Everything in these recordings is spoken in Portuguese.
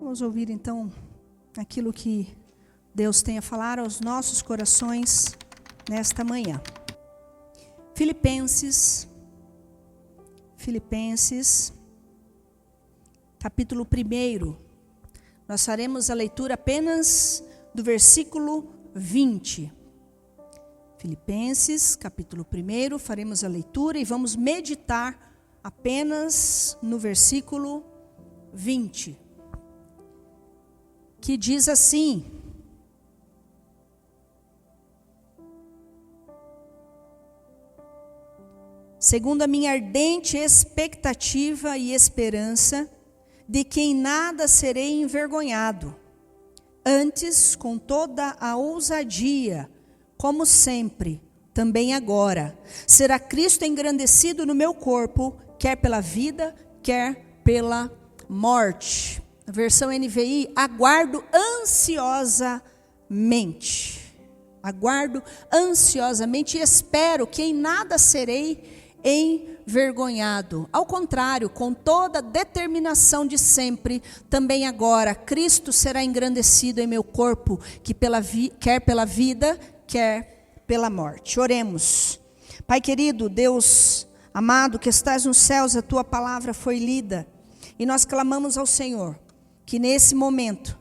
Vamos ouvir então aquilo que Deus tem a falar aos nossos corações nesta manhã. Filipenses, capítulo 1. Nós faremos a leitura apenas do versículo 20. Filipenses, capítulo 1, faremos a leitura e vamos meditar apenas no versículo 20. Que diz assim: segundo a minha ardente expectativa e esperança, de que em nada serei envergonhado, antes, com toda a ousadia, como sempre, também agora, será Cristo engrandecido no meu corpo, quer pela vida, quer pela morte. Versão NVI, aguardo ansiosamente e espero que em nada serei envergonhado. Ao contrário, com toda a determinação de sempre, também agora, Cristo será engrandecido em meu corpo, que quer pela vida, quer pela morte. Oremos. Pai querido, Deus amado, que estás nos céus, a tua palavra foi lida, e nós clamamos ao Senhor, que nesse momento,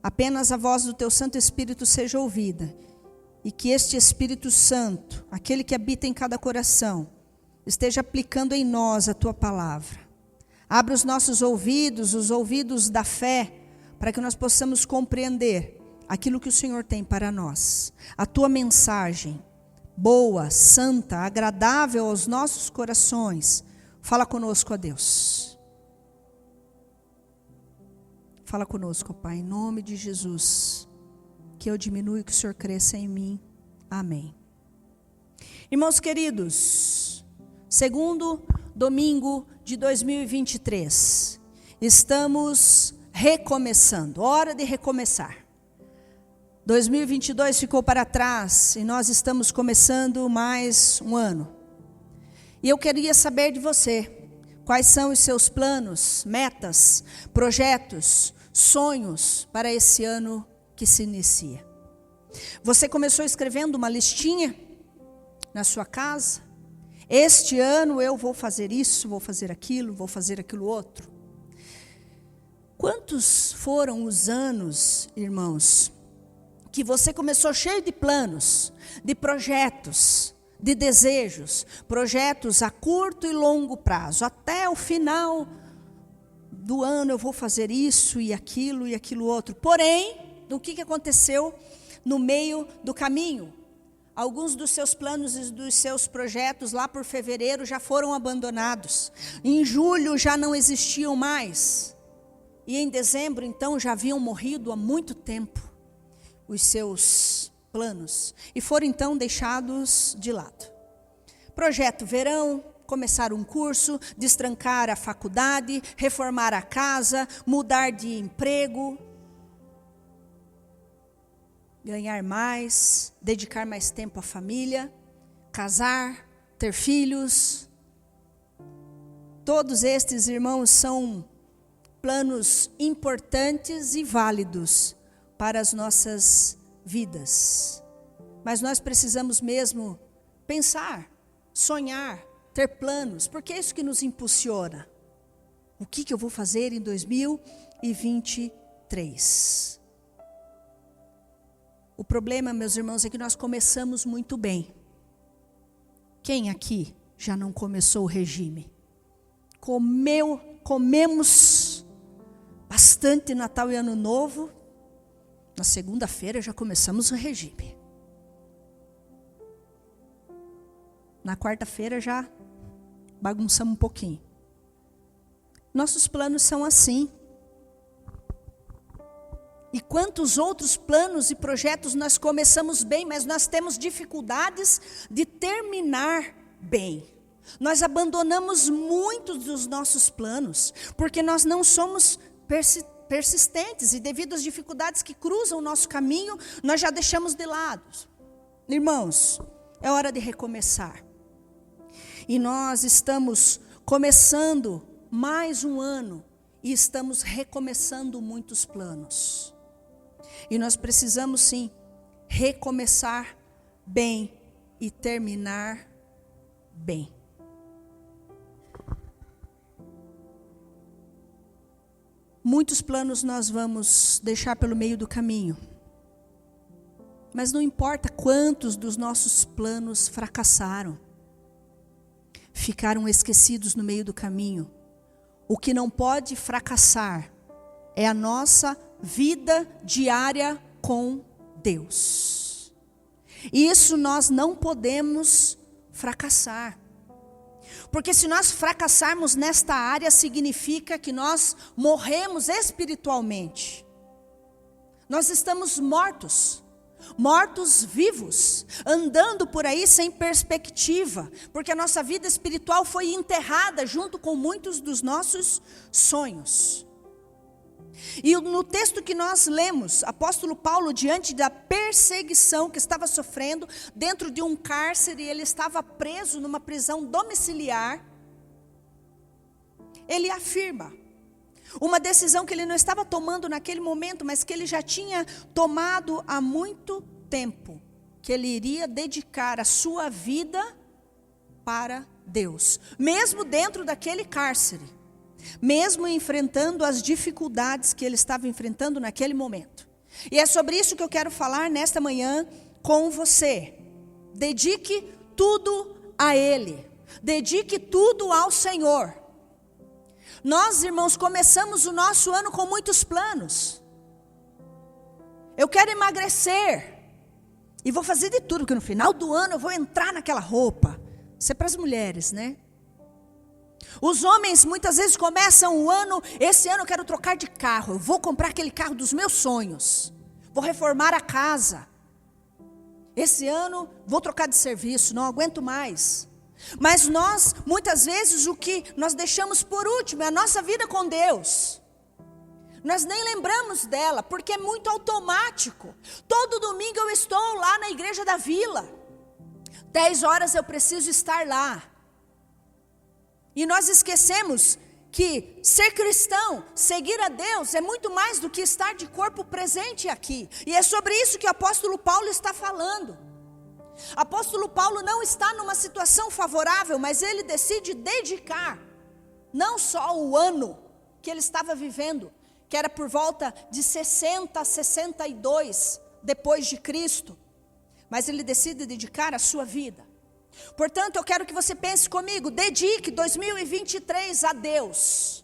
apenas a voz do teu Santo Espírito seja ouvida, e que este Espírito Santo, aquele que habita em cada coração, esteja aplicando em nós a tua palavra. Abra os nossos ouvidos, os ouvidos da fé, para que nós possamos compreender aquilo que o Senhor tem para nós. A tua mensagem, boa, santa, agradável aos nossos corações. Fala conosco, ó Deus. Fala conosco, Pai, em nome de Jesus. Que eu diminua e que o Senhor cresça em mim. Amém. Irmãos queridos, segundo domingo de 2023, estamos recomeçando, hora de recomeçar. 2022 ficou para trás e nós estamos começando mais um ano. E eu queria saber de você, quais são os seus planos, metas, projetos, sonhos para esse ano que se inicia. Você começou escrevendo uma listinha na sua casa? Este ano eu vou fazer isso, vou fazer aquilo outro. Quantos foram os anos, irmãos, que você começou cheio de planos, de projetos, de desejos, projetos a curto e longo prazo, até o final do ano eu vou fazer isso e aquilo outro. Porém, o que aconteceu no meio do caminho? Alguns dos seus planos e dos seus projetos lá por fevereiro já foram abandonados. Em julho já não existiam mais. E em dezembro, então, já haviam morrido há muito tempo os seus planos. E foram, então, deixados de lado. Projeto verão, começar um curso, destrancar a faculdade, reformar a casa, mudar de emprego, ganhar mais, dedicar mais tempo à família, casar, ter filhos. Todos estes, irmãos, são planos importantes e válidos para as nossas vidas. Mas nós precisamos mesmo pensar, sonhar, ter planos, porque é isso que nos impulsiona. O que eu vou fazer em 2023? O problema, meus irmãos, é que nós começamos muito bem. Quem aqui já não começou o regime? Comemos bastante Natal e Ano Novo. Na segunda-feira já começamos o regime. Na quarta-feira já bagunçamos um pouquinho. Nossos planos são assim. E quantos outros planos e projetos nós começamos bem, mas nós temos dificuldades de terminar bem. Nós abandonamos muitos dos nossos planos, porque nós não somos persistentes, e devido às dificuldades que cruzam o nosso caminho, nós já deixamos de lado. Irmãos, é hora de recomeçar. E nós estamos começando mais um ano e estamos recomeçando muitos planos. E nós precisamos sim recomeçar bem e terminar bem. Muitos planos nós vamos deixar pelo meio do caminho. Mas não importa quantos dos nossos planos fracassaram, ficaram esquecidos no meio do caminho. O que não pode fracassar é a nossa vida diária com Deus. E isso nós não podemos fracassar. Porque se nós fracassarmos nesta área, significa que nós morremos espiritualmente. Nós estamos mortos vivos, andando por aí sem perspectiva, porque a nossa vida espiritual foi enterrada junto com muitos dos nossos sonhos. E no texto que nós lemos, apóstolo Paulo, diante da perseguição que estava sofrendo, dentro de um cárcere, ele estava preso numa prisão domiciliar, ele afirma uma decisão que ele não estava tomando naquele momento, mas que ele já tinha tomado há muito tempo, que ele iria dedicar a sua vida para Deus, mesmo dentro daquele cárcere, mesmo enfrentando as dificuldades que ele estava enfrentando naquele momento. E é sobre isso que eu quero falar nesta manhã com você. Dedique tudo a Ele, dedique tudo ao Senhor. Nós, irmãos, começamos o nosso ano com muitos planos. Eu quero emagrecer. E vou fazer de tudo, porque no final do ano eu vou entrar naquela roupa. Isso é para as mulheres, né? Os homens muitas vezes começam o ano, esse ano eu quero trocar de carro. Eu vou comprar aquele carro dos meus sonhos. Vou reformar a casa. Esse ano vou trocar de serviço, não aguento mais. Mas nós, muitas vezes, o que nós deixamos por último é a nossa vida com Deus. Nós nem lembramos dela, porque é muito automático. Todo domingo eu estou lá na igreja da vila. 10 horas eu preciso estar lá. E nós esquecemos que ser cristão, seguir a Deus, é muito mais do que estar de corpo presente aqui. E é sobre isso que o apóstolo Paulo está falando. Apóstolo Paulo não está numa situação favorável, mas ele decide dedicar, não só o ano que ele estava vivendo, que era por volta de 60 a 62 depois de Cristo, mas ele decide dedicar a sua vida. Portanto, eu quero que você pense comigo, dedique 2023 a Deus.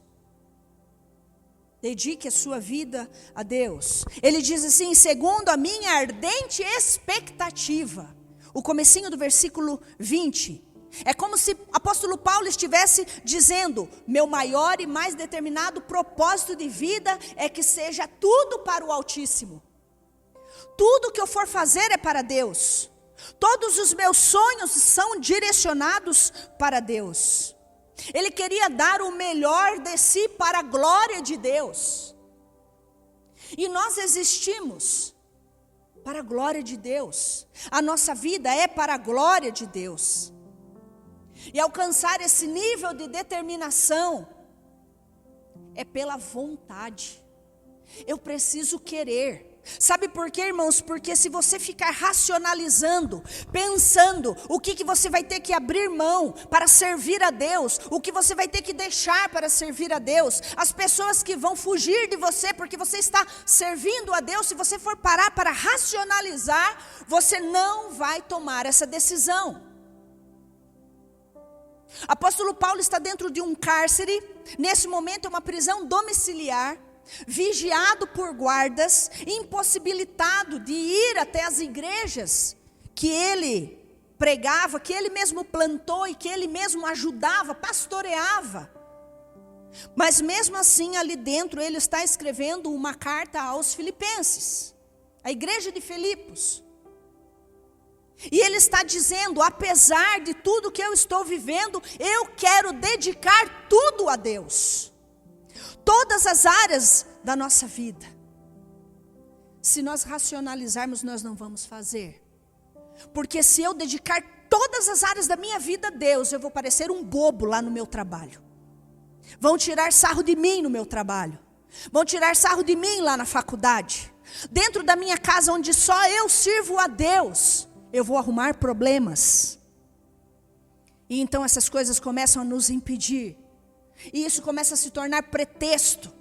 Dedique a sua vida a Deus. Ele diz assim, segundo a minha ardente expectativa. O comecinho do versículo 20. É como se o apóstolo Paulo estivesse dizendo, meu maior e mais determinado propósito de vida é que seja tudo para o Altíssimo. Tudo que eu for fazer é para Deus. Todos os meus sonhos são direcionados para Deus. Ele queria dar o melhor de si para a glória de Deus. E nós existimos para a glória de Deus. A nossa vida é para a glória de Deus. E alcançar esse nível de determinação é pela vontade. Eu preciso querer. Sabe por quê, irmãos? Porque se você ficar racionalizando, pensando o que você vai ter que abrir mão para servir a Deus, o que você vai ter que deixar para servir a Deus, as pessoas que vão fugir de você porque você está servindo a Deus, se você for parar para racionalizar, você não vai tomar essa decisão. Apóstolo Paulo está dentro de um cárcere, nesse momento é uma prisão domiciliar, vigiado por guardas, impossibilitado de ir até as igrejas que ele pregava, que ele mesmo plantou e que ele mesmo ajudava, pastoreava. Mas mesmo assim, ali dentro, ele está escrevendo uma carta aos Filipenses, a igreja de Filipos. E ele está dizendo, apesar de tudo que eu estou vivendo, eu quero dedicar tudo a Deus. Todas as áreas da nossa vida. Se nós racionalizarmos, nós não vamos fazer. Porque se eu dedicar todas as áreas da minha vida a Deus, eu vou parecer um bobo lá no meu trabalho. Vão tirar sarro de mim no meu trabalho. Vão tirar sarro de mim lá na faculdade. Dentro da minha casa, onde só eu sirvo a Deus, eu vou arrumar problemas. E então essas coisas começam a nos impedir. E isso começa a se tornar pretexto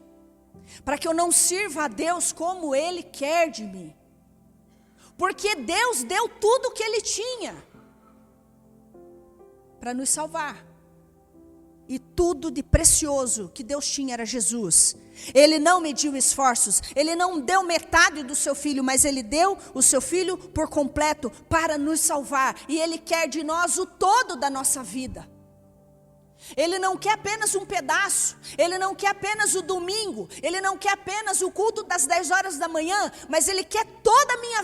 para que eu não sirva a Deus como Ele quer de mim. Porque Deus deu tudo o que Ele tinha para nos salvar. E tudo de precioso que Deus tinha era Jesus. Ele não mediu esforços, Ele não deu metade do seu filho, mas Ele deu o seu filho por completo para nos salvar. E Ele quer de nós o todo da nossa vida. Ele não quer apenas um pedaço, Ele não quer apenas o domingo, Ele não quer apenas o culto das 10 horas da manhã, mas Ele quer toda a minha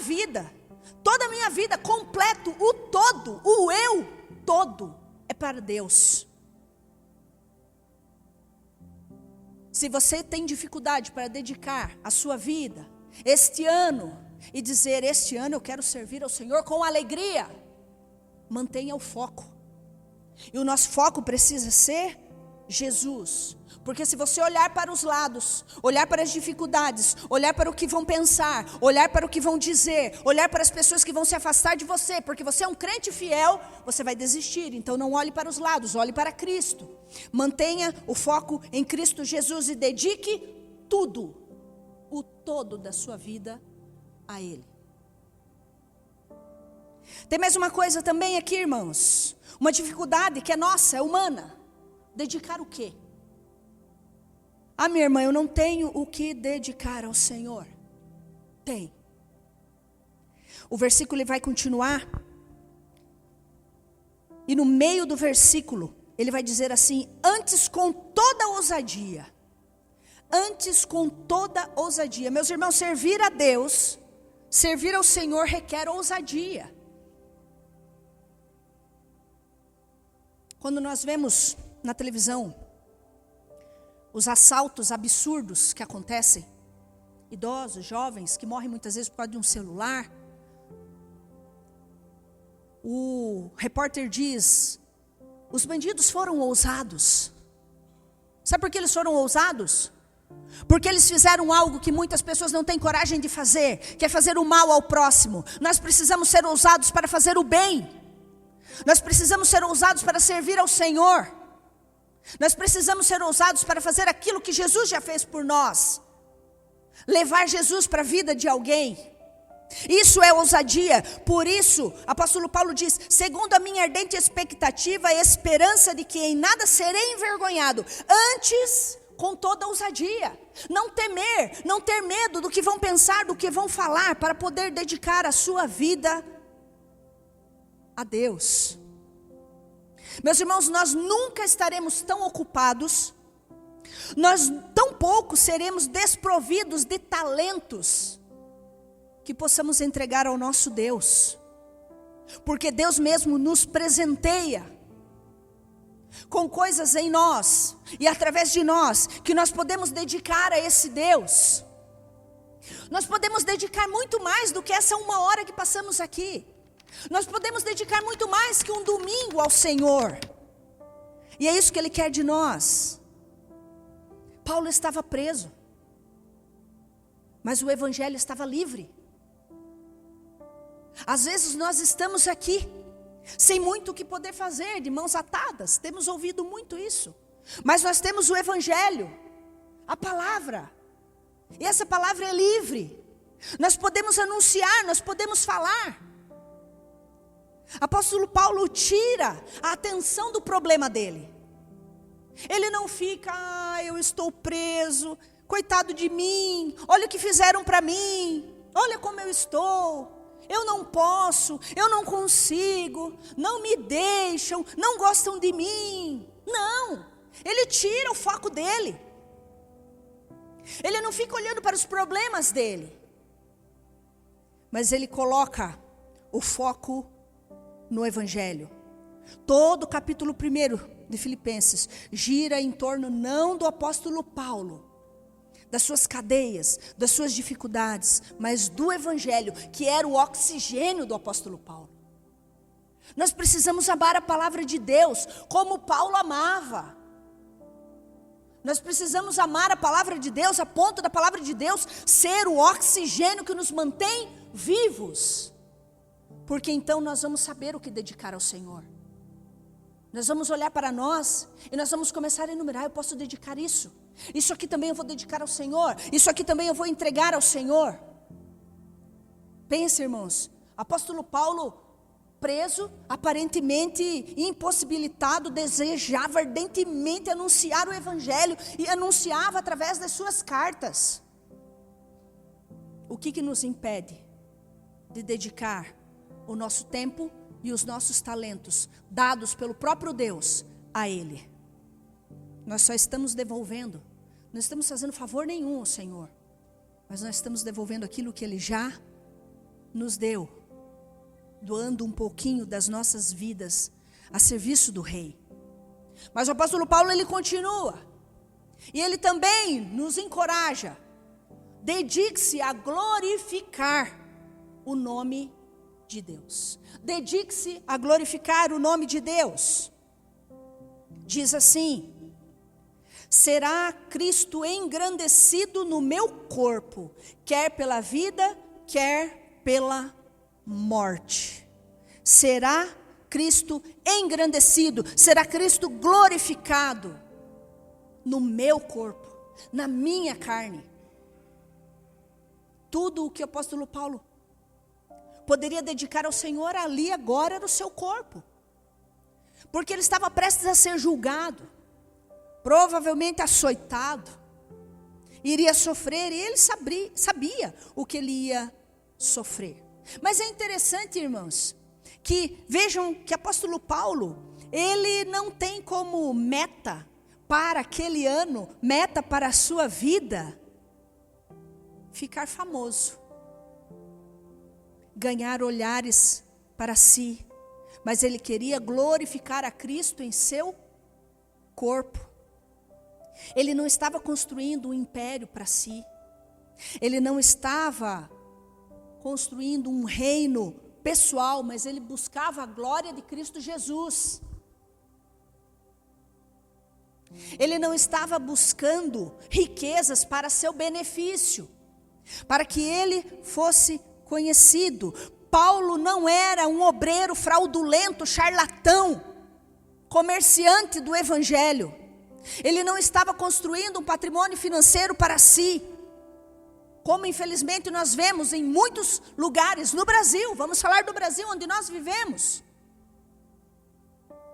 vida completo, o todo, o eu todo é para Deus. Se você tem dificuldade para dedicar a sua vida este ano e dizer, este ano eu quero servir ao Senhor com alegria, mantenha o foco. E o nosso foco precisa ser Jesus. Porque se você olhar para os lados, olhar para as dificuldades, olhar para o que vão pensar, olhar para o que vão dizer, olhar para as pessoas que vão se afastar de você, porque você é um crente fiel, você vai desistir. Então não olhe para os lados, olhe para Cristo. Mantenha o foco em Cristo Jesus e dedique tudo, o todo da sua vida a Ele. Tem mais uma coisa também aqui, irmãos. Uma dificuldade que é nossa, é humana. Dedicar o quê? Ah, minha irmã, eu não tenho o que dedicar ao Senhor. Tem. O versículo ele vai continuar. E no meio do versículo, ele vai dizer assim: antes com toda ousadia. Antes com toda ousadia. Meus irmãos, servir a Deus, servir ao Senhor requer ousadia. Quando nós vemos na televisão os assaltos absurdos que acontecem, idosos, jovens, que morrem muitas vezes por causa de um celular. O repórter diz, os bandidos foram ousados. Sabe por que eles foram ousados? Porque eles fizeram algo que muitas pessoas não têm coragem de fazer, que é fazer o mal ao próximo. Nós precisamos ser ousados para fazer o bem. Nós precisamos ser ousados para servir ao Senhor. Nós precisamos ser ousados para fazer aquilo que Jesus já fez por nós. Levar Jesus para a vida de alguém. Isso é ousadia. Por isso, apóstolo Paulo diz, segundo a minha ardente expectativa e esperança de que em nada serei envergonhado, antes com toda ousadia. Não temer, não ter medo do que vão pensar, do que vão falar, para poder dedicar a sua vida a Deus. Meus irmãos, nós nunca estaremos tão ocupados, nós tão pouco seremos desprovidos de talentos que possamos entregar ao nosso Deus, porque Deus mesmo nos presenteia com coisas em nós e através de nós que nós podemos dedicar a esse Deus. Nós podemos dedicar muito mais do que essa 1 hora que passamos aqui. Nós podemos dedicar muito mais que um domingo ao Senhor. E é isso que Ele quer de nós. Paulo estava preso, mas o Evangelho estava livre. Às vezes nós estamos aqui, sem muito o que poder fazer, de mãos atadas. Temos ouvido muito isso. Mas nós temos o Evangelho, a palavra. E essa palavra é livre. Nós podemos anunciar, nós podemos falar. Apóstolo Paulo tira a atenção do problema dele. Ele não fica, eu estou preso, coitado de mim, olha o que fizeram para mim, olha como eu estou, eu não posso, eu não consigo, não me deixam, não gostam de mim. Não, ele tira o foco dele. Ele não fica olhando para os problemas dele, mas ele coloca o foco no Evangelho. Todo o capítulo 1 de Filipenses gira em torno não do apóstolo Paulo, das suas cadeias, das suas dificuldades, mas do Evangelho, que era o oxigênio do apóstolo Paulo. Nós precisamos amar a palavra de Deus como Paulo amava. Nós precisamos amar a palavra de Deus a ponto da palavra de Deus ser o oxigênio que nos mantém vivos. Porque então nós vamos saber o que dedicar ao Senhor. Nós vamos olhar para nós e nós vamos começar a enumerar: eu posso dedicar isso. Isso aqui também eu vou dedicar ao Senhor. Isso aqui também eu vou entregar ao Senhor. Pense, irmãos, apóstolo Paulo, preso, aparentemente impossibilitado, desejava ardentemente anunciar o Evangelho e anunciava através das suas cartas. O que nos impede de dedicar o nosso tempo e os nossos talentos, dados pelo próprio Deus, a Ele? Nós só estamos devolvendo, não estamos fazendo favor nenhum ao Senhor, mas nós estamos devolvendo aquilo que Ele já nos deu, doando um pouquinho das nossas vidas a serviço do Rei. Mas o apóstolo Paulo, ele continua, e ele também nos encoraja: dedique-se a glorificar o nome de Deus. Dedique-se a glorificar o nome de Deus. Diz assim: será Cristo engrandecido no meu corpo, quer pela vida, quer pela morte. Será Cristo engrandecido, será Cristo glorificado no meu corpo, na minha carne. Tudo o que o apóstolo Paulo poderia dedicar ao Senhor ali agora era o seu corpo, porque ele estava prestes a ser julgado, provavelmente açoitado, iria sofrer, e ele sabia o que ele ia sofrer. Mas é interessante, irmãos, que vejam que o apóstolo Paulo, ele não tem como meta para aquele ano, meta para a sua vida, ficar famoso, ganhar olhares para si, mas ele queria glorificar a Cristo em seu corpo. Ele não estava construindo um império para si, ele não estava construindo um reino pessoal, mas ele buscava a glória de Cristo Jesus. Ele não estava buscando riquezas para seu benefício, para que ele fosse conhecido. Paulo não era um obreiro fraudulento, charlatão, comerciante do Evangelho. Ele não estava construindo um patrimônio financeiro para si, como infelizmente nós vemos em muitos lugares no Brasil. Vamos falar do Brasil, onde nós vivemos,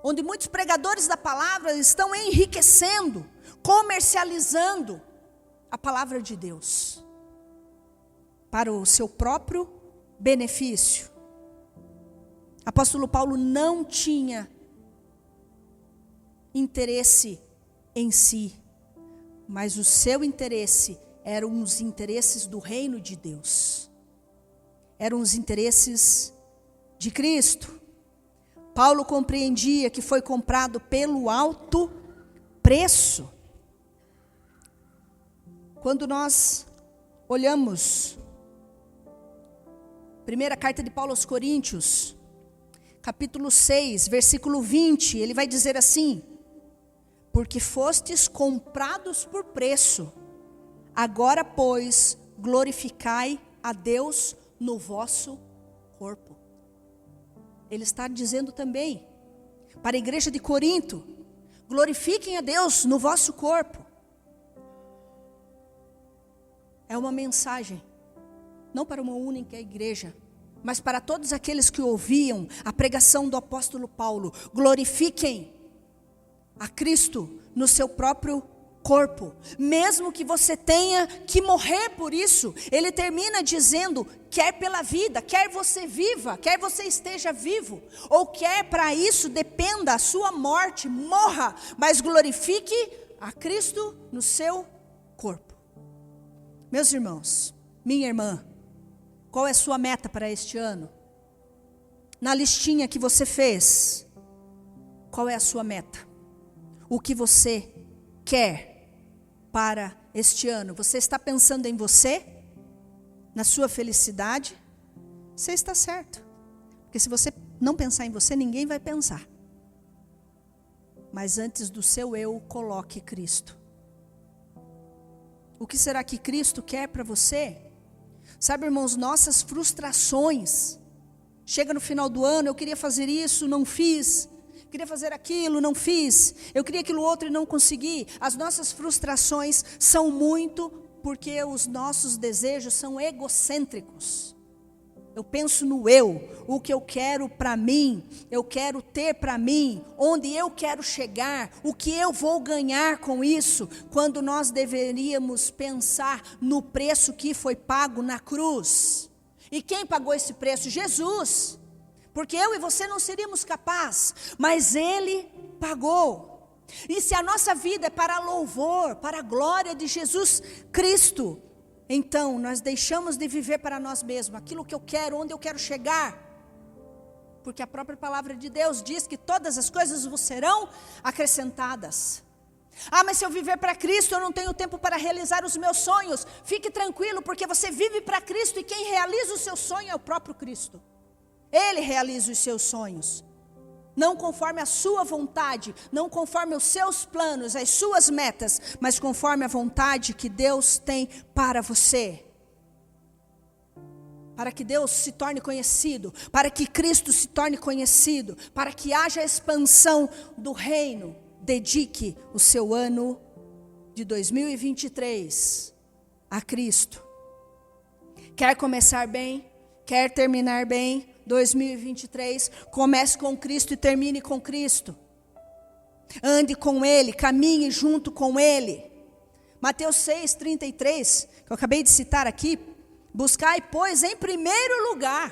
onde muitos pregadores da palavra estão enriquecendo, comercializando a palavra de Deus para o seu próprio benefício. Apóstolo Paulo não tinha interesse em si, mas o seu interesse eram os interesses do reino de Deus, eram os interesses de Cristo. Paulo compreendia que foi comprado pelo alto preço. Quando nós olhamos primeira carta de Paulo aos Coríntios, capítulo 6, versículo 20, ele vai dizer assim: porque fostes comprados por preço, agora, pois, glorificai a Deus no vosso corpo. Ele está dizendo também para a igreja de Corinto: glorifiquem a Deus no vosso corpo. É uma mensagem, não para uma única igreja, mas para todos aqueles que ouviam a pregação do apóstolo Paulo. Glorifiquem a Cristo no seu próprio corpo, mesmo que você tenha que morrer por isso. Ele termina dizendo: quer pela vida, quer você viva, quer você esteja vivo, ou quer para isso dependa a sua morte, morra, mas glorifique a Cristo no seu corpo. Meus irmãos, minha irmã, qual é a sua meta para este ano? Na listinha que você fez, qual é a sua meta? O que você quer para este ano? Você está pensando em você? Na sua felicidade? Você está certo. Porque se você não pensar em você, ninguém vai pensar. Mas antes do seu eu, coloque Cristo. O que será que Cristo quer para você? Sabe, irmãos, nossas frustrações. Chega no final do ano, eu queria fazer isso, não fiz. Queria fazer aquilo, não fiz. Eu queria aquilo outro e não consegui. As nossas frustrações são muito porque os nossos desejos são egocêntricos. Eu penso no eu, o que eu quero para mim, eu quero ter para mim, onde eu quero chegar, o que eu vou ganhar com isso, quando nós deveríamos pensar no preço que foi pago na cruz. E quem pagou esse preço? Jesus. Porque eu e você não seríamos capazes, mas Ele pagou. E se a nossa vida é para louvor, para a glória de Jesus Cristo, então nós deixamos de viver para nós mesmos, aquilo que eu quero, onde eu quero chegar. Porque a própria palavra de Deus diz que todas as coisas vos serão acrescentadas. Ah, mas se eu viver para Cristo, eu não tenho tempo para realizar os meus sonhos. Fique tranquilo, porque você vive para Cristo e quem realiza o seu sonho é o próprio Cristo. Ele realiza os seus sonhos. Não conforme a sua vontade, não conforme os seus planos, as suas metas, mas conforme a vontade que Deus tem para você. Para que Deus se torne conhecido, para que Cristo se torne conhecido, para que haja expansão do reino. Dedique o seu ano de 2023 a Cristo. Quer começar bem? Quer terminar bem? 2023, comece com Cristo e termine com Cristo. Ande com Ele, caminhe junto com Ele. Mateus 6:33, que eu acabei de citar aqui, buscai, pois, em primeiro lugar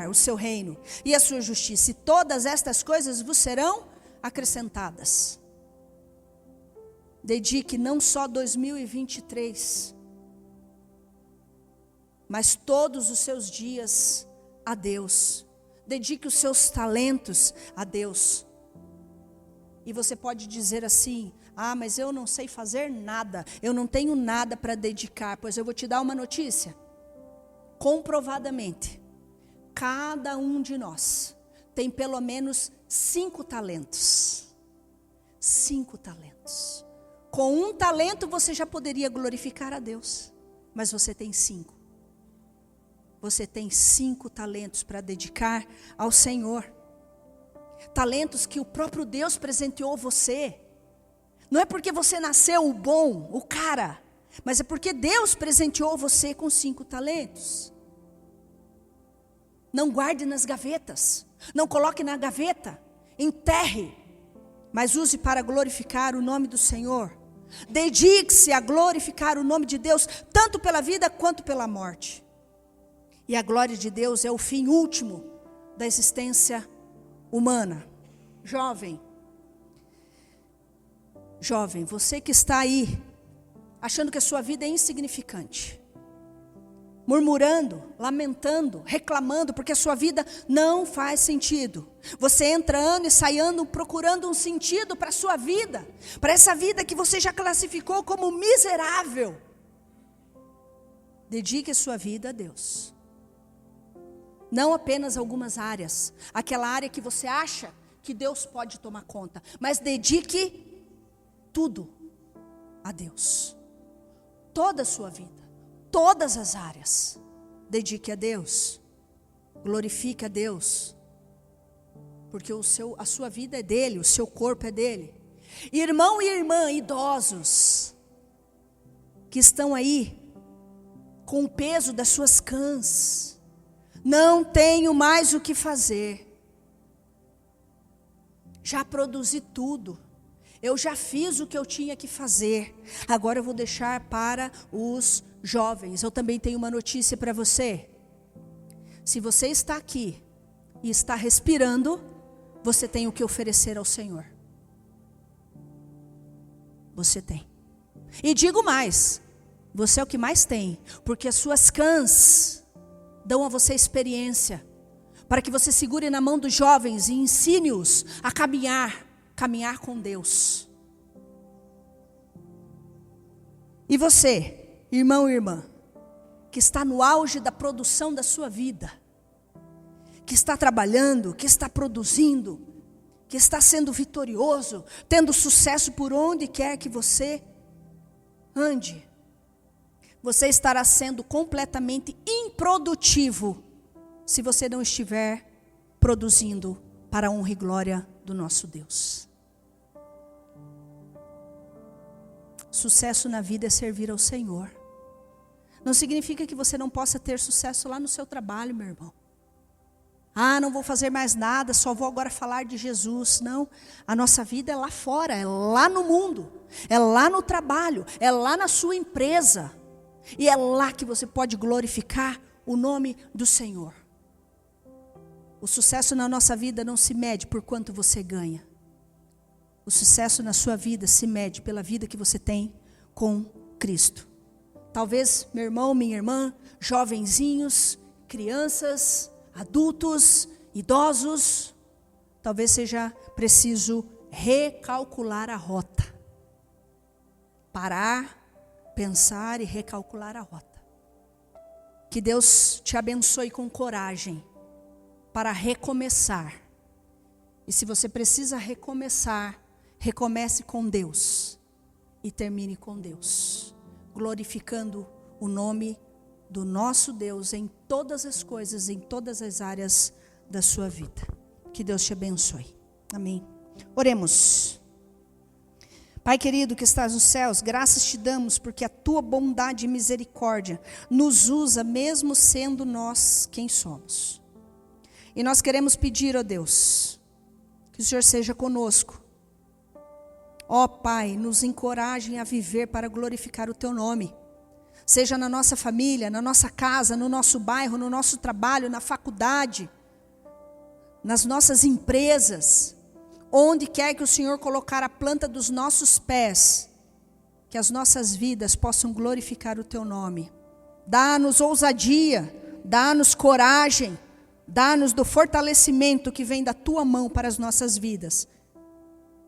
o seu reino e a sua justiça, e todas estas coisas vos serão acrescentadas. Dedique não só 2023, mas todos os seus dias a Deus. Dedique os seus talentos a Deus. E você pode dizer assim: ah, mas eu não sei fazer nada, eu não tenho nada para dedicar. Pois eu vou te dar uma notícia. Comprovadamente, cada um de nós tem pelo menos 5 talentos. 5 talentos. Com um talento você já poderia glorificar a Deus, mas você tem 5. Você tem 5 talentos para dedicar ao Senhor. Talentos que o próprio Deus presenteou você. Não é porque você nasceu o bom, o cara, mas é porque Deus presenteou você com 5 talentos. Não guarde nas gavetas. Não coloque na gaveta. Enterre. Mas use para glorificar o nome do Senhor. Dedique-se a glorificar o nome de Deus, tanto pela vida quanto pela morte. E a glória de Deus é o fim último da existência humana. Jovem, você que está aí, achando que a sua vida é insignificante, murmurando, lamentando, reclamando, porque a sua vida não faz sentido. Você entra ano e sai ano procurando um sentido para a sua vida, para essa vida que você já classificou como miserável. Dedique a sua vida a Deus. Não apenas algumas áreas, aquela área que você acha que Deus pode tomar conta, mas dedique tudo a Deus. Toda a sua vida, todas as áreas, dedique a Deus, glorifique a Deus, porque a sua vida é dele, o seu corpo é dele. Irmão e irmã, idosos, que estão aí, com o peso das suas cãs, não tenho mais o que fazer. Já produzi tudo. Eu já fiz o que eu tinha que fazer. Agora eu vou deixar para os jovens. Eu também tenho uma notícia para você. Se você está aqui e está respirando, você tem o que oferecer ao Senhor. Você tem. E digo mais, você é o que mais tem, porque as suas cãs dão a você experiência, para que você segure na mão dos jovens e ensine-os a caminhar com Deus. E você, irmão e irmã, que está no auge da produção da sua vida, que está trabalhando, que está produzindo, que está sendo vitorioso, tendo sucesso por onde quer que você ande, você estará sendo completamente improdutivo se você não estiver produzindo para a honra e glória do nosso Deus. Sucesso na vida é servir ao Senhor. Não significa que você não possa ter sucesso lá no seu trabalho, meu irmão. Ah, não vou fazer mais nada, só vou agora falar de Jesus. Não, a nossa vida é lá fora, é lá no mundo, é lá no trabalho, é lá na sua empresa. E é lá que você pode glorificar o nome do Senhor. O sucesso na nossa vida não se mede por quanto você ganha. O sucesso na sua vida se mede pela vida que você tem com Cristo. Talvez, meu irmão, minha irmã, jovenzinhos, crianças, adultos, idosos, talvez seja preciso recalcular a rota. Parar, pensar e recalcular a rota. Que Deus te abençoe com coragem para recomeçar. E se você precisa recomeçar, recomece com Deus e termine com Deus, glorificando o nome do nosso Deus em todas as coisas, em todas as áreas da sua vida. Que Deus te abençoe. Amém. Oremos. Pai querido que estás nos céus, graças te damos porque a tua bondade e misericórdia nos usa mesmo sendo nós quem somos. E nós queremos pedir, ó Deus, que o Senhor seja conosco. Ó Pai, nos encoraje a viver para glorificar o teu nome. Seja na nossa família, na nossa casa, no nosso bairro, no nosso trabalho, na faculdade, nas nossas empresas, onde quer que o Senhor colocar a planta dos nossos pés, que as nossas vidas possam glorificar o teu nome. Dá-nos ousadia, dá-nos coragem, dá-nos do fortalecimento que vem da tua mão para as nossas vidas,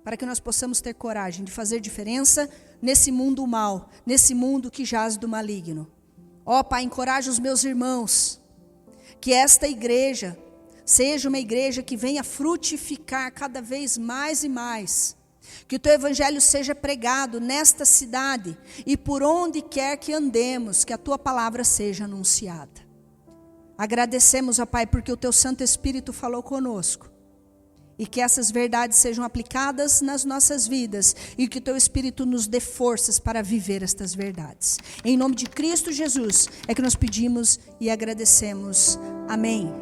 para que nós possamos ter coragem de fazer diferença nesse mundo mal, nesse mundo que jaz do maligno. Ó Pai, encoraja os meus irmãos, que esta igreja seja uma igreja que venha frutificar cada vez mais e mais, que o teu evangelho seja pregado nesta cidade e por onde quer que andemos, que a tua palavra seja anunciada. Agradecemos, ó Pai, porque o teu Santo Espírito falou conosco. E que essas verdades sejam aplicadas nas nossas vidas. E que o teu Espírito nos dê forças para viver estas verdades. Em nome de Cristo Jesus é que nós pedimos e agradecemos. Amém.